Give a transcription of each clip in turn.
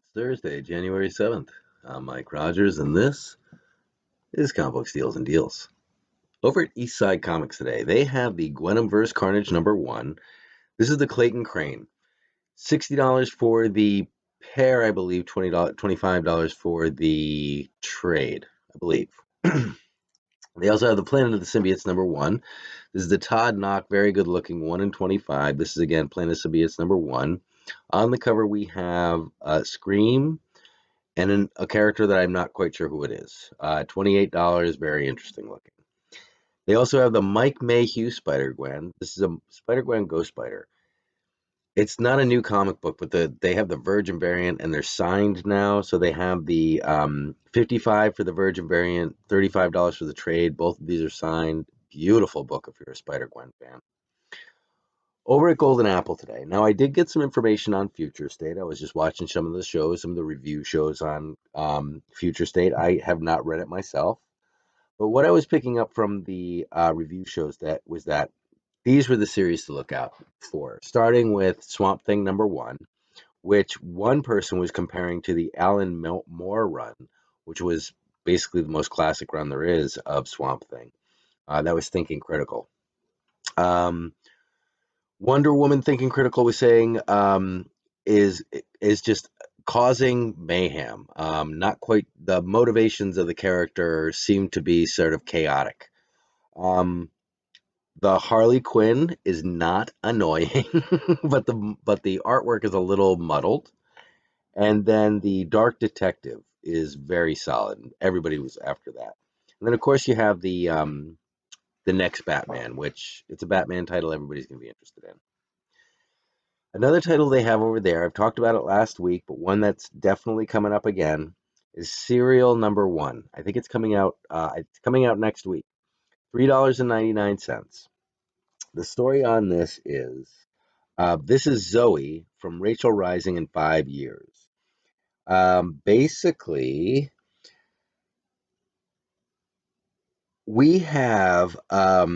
It's Thursday, January 7th. I'm Mike Rogers, and this is Comic Book Steals and Deals. Over at Eastside Comics today, they have the Gwenomverse Carnage #1. This is the Clayton Crane. $60 for the pair, I believe, $25 for the trade, I believe. They also have the Planet of the Symbiotes #1. This is the Todd Knock, very good looking, 1 in 25. This is again Planet of Symbiotes #1. On the cover, we have Scream and a character that I'm not quite sure who it is. $28, very interesting looking. They also have the Mike Mayhew Spider-Gwen. This is a Spider-Gwen Ghost Spider. It's not a new comic book, but they have the Virgin variant, and they're signed now. So they have the $55 for the Virgin variant, $35 for the trade. Both of these are signed. Beautiful book if you're a Spider-Gwen fan. Over at Golden Apple today. Now, I did get some information on Future State. I was just watching some of the shows, some of the review shows on Future State. I have not read it myself. But what I was picking up from the review shows that these were the series to look out for, starting with Swamp Thing #1, which one person was comparing to the Alan Moore run, which was basically the most classic run there is of Swamp Thing. That was Thinking Critical. Wonder Woman Thinking Critical was saying is just causing mayhem. Not quite, the motivations of the character seem to be sort of chaotic. The Harley Quinn is not annoying, but the artwork is a little muddled. And then the Dark Detective is very solid. Everybody was after that. And then of course you have the next Batman, which it's a Batman title everybody's going to be interested in. Another title they have over there, I've talked about it last week, but one that's definitely coming up again is Serial #1. I think it's coming out. It's coming out next week. $3.99. The story on this is Zoe from Rachel Rising in 5 years. Basically, we have a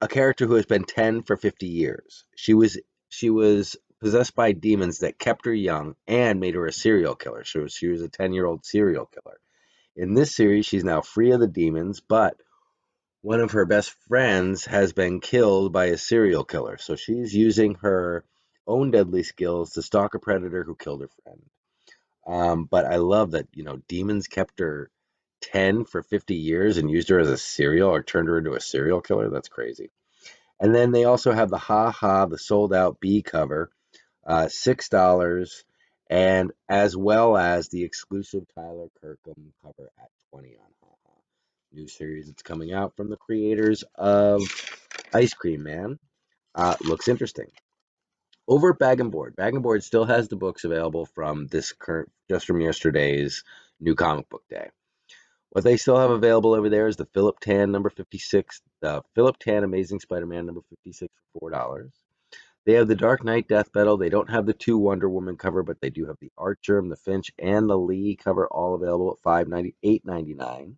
character who has been 10 for 50 years. She was possessed by demons that kept her young and made her a serial killer. So she was a 10-year-old serial killer. In this series, she's now free of the demons, but one of her best friends has been killed by a serial killer. So she's using her own deadly skills to stalk a predator who killed her friend. But I love that, demons kept her 10 for 50 years and used her as a serial or turned her into a serial killer. That's crazy. And then they also have the sold out B cover, $6, and as well as the exclusive Tyler Kirkham cover at $20 on HaHa. New series that's coming out from the creators of Ice Cream Man. Looks interesting. Over at Bag and Board still has the books available from just from yesterday's New Comic Book Day. What they still have available over there is the Philip Tan #56, the Philip Tan Amazing Spider-Man #56 for $4. They have the Dark Knight Death Battle. They don't have the 2 Wonder Woman cover, but they do have the Archerm, the Finch, and the Lee cover all available at $8.99.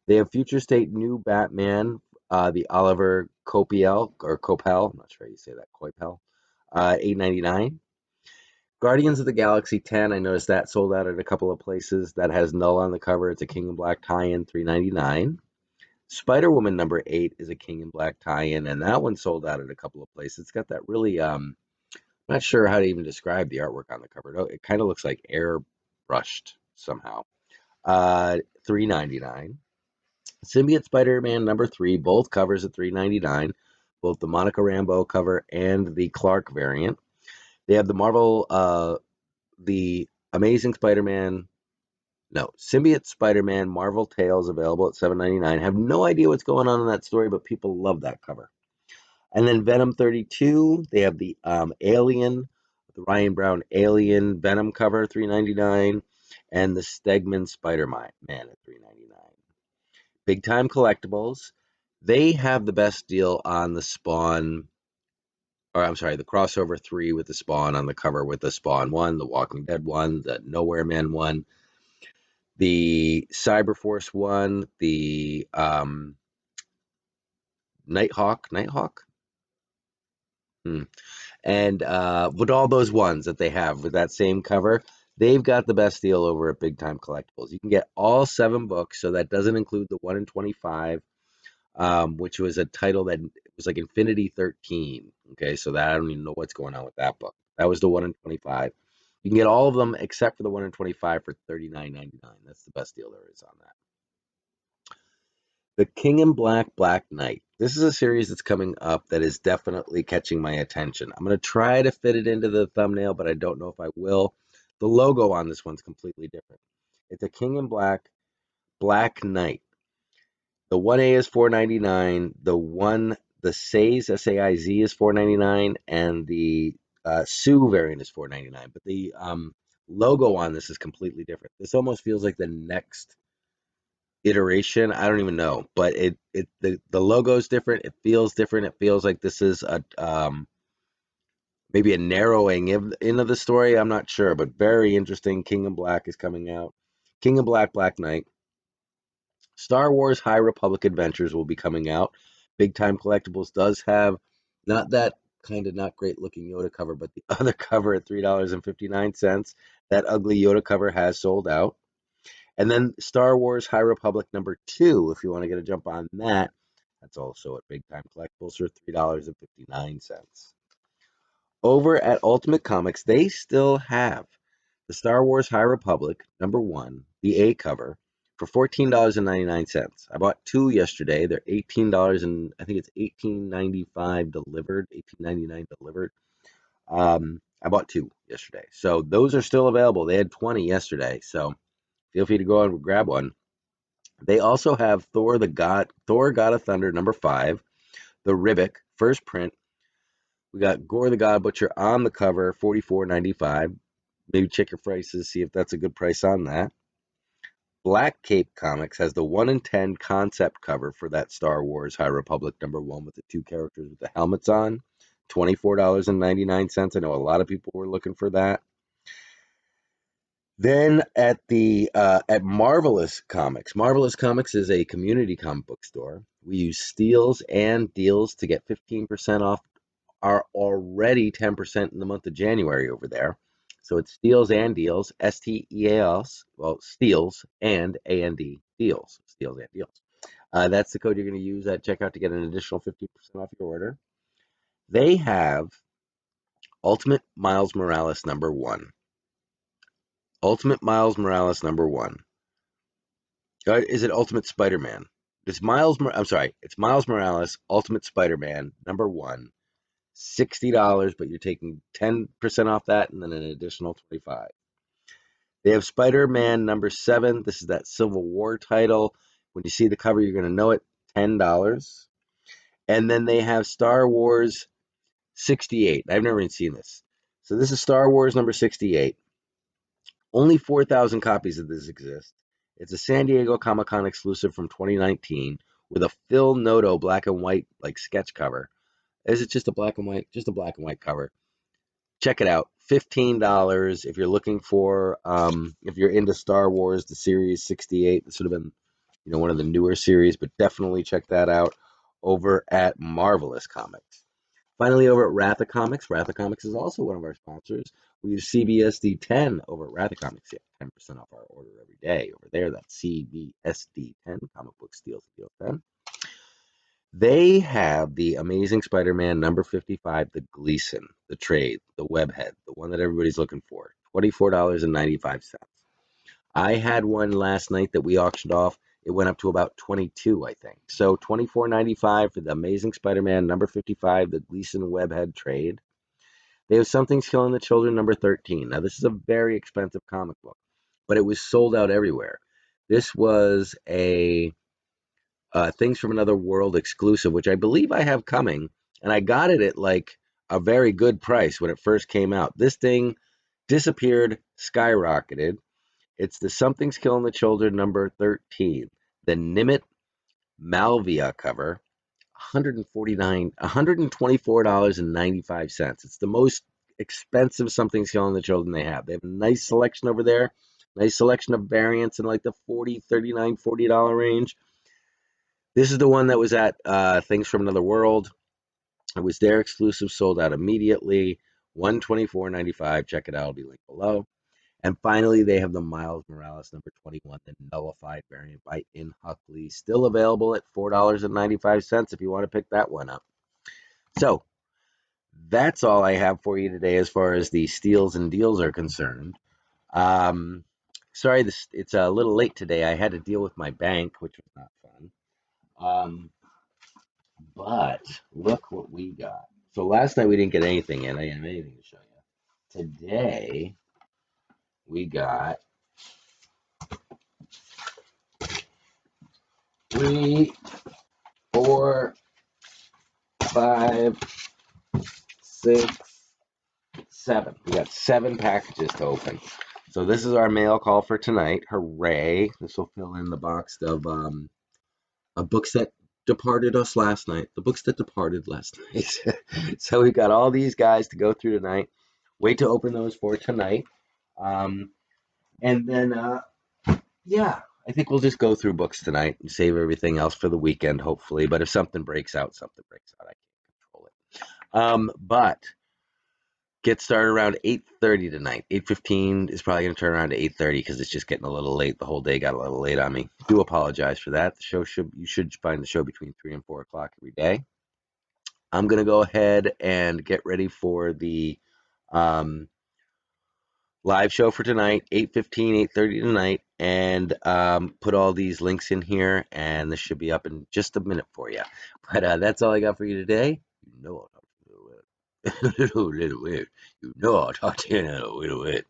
They have Future State New Batman, the Oliver Coipel, I'm not sure how you say that, Coipel, $8.99. Guardians of the Galaxy 10, I noticed that sold out at a couple of places. That has Null on the cover. It's a King in Black tie-in, $3.99. Spider-Woman #8 is a King in Black tie-in, and that one sold out at a couple of places. It's got that really, not sure how to even describe the artwork on the cover. It kind of looks like airbrushed somehow. $3.99. Symbiote Spider-Man #3, both covers at $3.99, both the Monica Rambeau cover and the Clark variant. They have the Amazing Spider-Man, Symbiote Spider-Man Marvel Tales available at $7.99. Have no idea what's going on in that story, but people love that cover. And then Venom 32, they have the Alien, the Ryan Brown Alien Venom cover, $3.99, and the Stegman Spider-Man at $3.99. Big Time Collectibles, they have the best deal on the Spawn, or I'm sorry, the crossover 3 with the Spawn on the cover, with the Spawn 1, the Walking Dead 1, the Nowhere Man 1, the Cyberforce 1, the Nighthawk, And with all those ones that they have with that same cover, they've got the best deal over at Big Time Collectibles. You can get all 7 books, so that doesn't include the 1 in 25, which was a title that was like Infinity 13. Okay, so that I don't even know what's going on with that book. That was the 1 in 25. You can get all of them except for the 1 in 25 for $39.99. That's the best deal there is on that. The King in Black Black Knight. This is a series that's coming up that is definitely catching my attention. I'm going to try to fit it into the thumbnail, but I don't know if I will. The logo on this one's completely different. It's a King in Black Black Knight. The 1A is $4.99. The Saiz SAIZ is $4.99, and the Sue variant is $4.99. But the logo on this is completely different. This almost feels like the next iteration. I don't even know, but the logo is different. It feels different. It feels like this is a maybe a narrowing into the story. I'm not sure, but very interesting. King in Black is coming out. King in Black Black Knight. Star Wars High Republic Adventures will be coming out. Big Time Collectibles does have not that kind of not great looking Yoda cover, but the other cover at $3.59. That ugly Yoda cover has sold out. And then Star Wars High Republic #2, if you want to get a jump on that, that's also at Big Time Collectibles for $3.59. Over at Ultimate Comics, they still have the Star Wars High Republic #1, the A cover, for $14.99. I bought 2 yesterday. They're $18 and I think it's $18.95 delivered, $18.99 delivered. I bought 2 yesterday. So those are still available. They had 20 yesterday. So feel free to go and grab one. They also have Thor God of Thunder #5, the Ribic first print. We got Gore the God Butcher on the cover, $44.95. Maybe check your prices, see if that's a good price on that. Black Cape Comics has the 1 in 10 concept cover for that Star Wars High Republic #1 with the 2 characters with the helmets on, $24.99. I know a lot of people were looking for that. Then at Marvelous Comics is a community comic book store. We use steals and deals to get 15% off our already 10% in the month of January over there. So it's steals and deals, STEALs, well, steals and AND deals, steals and deals. That's the code you're going to use at checkout to get an additional 15% off your order. They have Ultimate Miles Morales #1. Ultimate Miles Morales #1. Is it Ultimate Spider-Man? It's Miles Morales Ultimate Spider-Man #1. $60, but you're taking 10% off that and then an additional 25. They have Spider-Man #7. This is that Civil War title. When you see the cover, you're going to know it. $10. And then they have Star Wars 68. I've never even seen this. So this is Star Wars #68. Only 4,000 copies of this exist. It's a San Diego Comic-Con exclusive from 2019 with a Phil Noto black and white like sketch cover. Is it just a black and white? Just a black and white cover. Check it out. $15 if you're looking for if you're into Star Wars, the series 68. This would have been, one of the newer series, but definitely check that out over at Marvelous Comics. Finally, over at Ratha Comics. Ratha Comics is also one of our sponsors. We use CBSD10 over at Ratha Comics. Yeah, 10% off our order every day over there. That's CBSD10, Comic Book Steals Deal 10. They have the Amazing Spider-Man #55, the Gleason, the trade, the webhead, the one that everybody's looking for, $24.95. I had one last night that we auctioned off. It went up to about 22, I think. So $24.95 for the Amazing Spider-Man #55, the Gleason webhead trade. They have Something's Killing the Children #13. Now, this is a very expensive comic book, but it was sold out everywhere. This was a Things from Another World exclusive, which I believe I have coming, and I got it at like a very good price when it first came out. This thing disappeared, skyrocketed. It's the Something's Killing the Children #13, the Nimit Malvia cover, $124.95. It's the most expensive Something's Killing the Children they have. They have a nice selection over there, nice selection of variants in like the $40, $39, $40 range. This is the one that was at Things from Another World. It was their exclusive, sold out immediately. $124.95. Check it out. It'll be linked below. And finally, they have the Miles Morales number 21, the nullified variant by In Huckley, still available at $4.95 if you want to pick that one up. So that's all I have for you today as far as the steals and deals are concerned. Um, Sorry, it's a little late today. I had to deal with my bank, which was not fun. But look what we got. So last night we didn't get anything in. I didn't have anything to show you. Today we got 3, 4, 5, 6, 7. We got 7 packages to open. So this is our mail call for tonight. Hooray! This will fill in the box of books that departed us last night. The books that departed last night. So we got all these guys to go through tonight. Wait to open those for tonight. And then, yeah, I think we'll just go through books tonight and save everything else for the weekend, hopefully. But if something breaks out, something breaks out. I can't control it. But get started around 8:30 tonight. 8:15 is probably going to turn around to 8:30 because it's just getting a little late. The whole day got a little late on me. Do apologize for that. You should find the show between 3 and 4 o'clock every day. I'm going to go ahead and get ready for the um, live show for tonight, 8:15, 8:30 tonight, and put all these links in here, and this should be up in just a minute for you. But that's all I got for you today. You know I'll talk to you in a little bit. You know I'll talk to you in a little bit.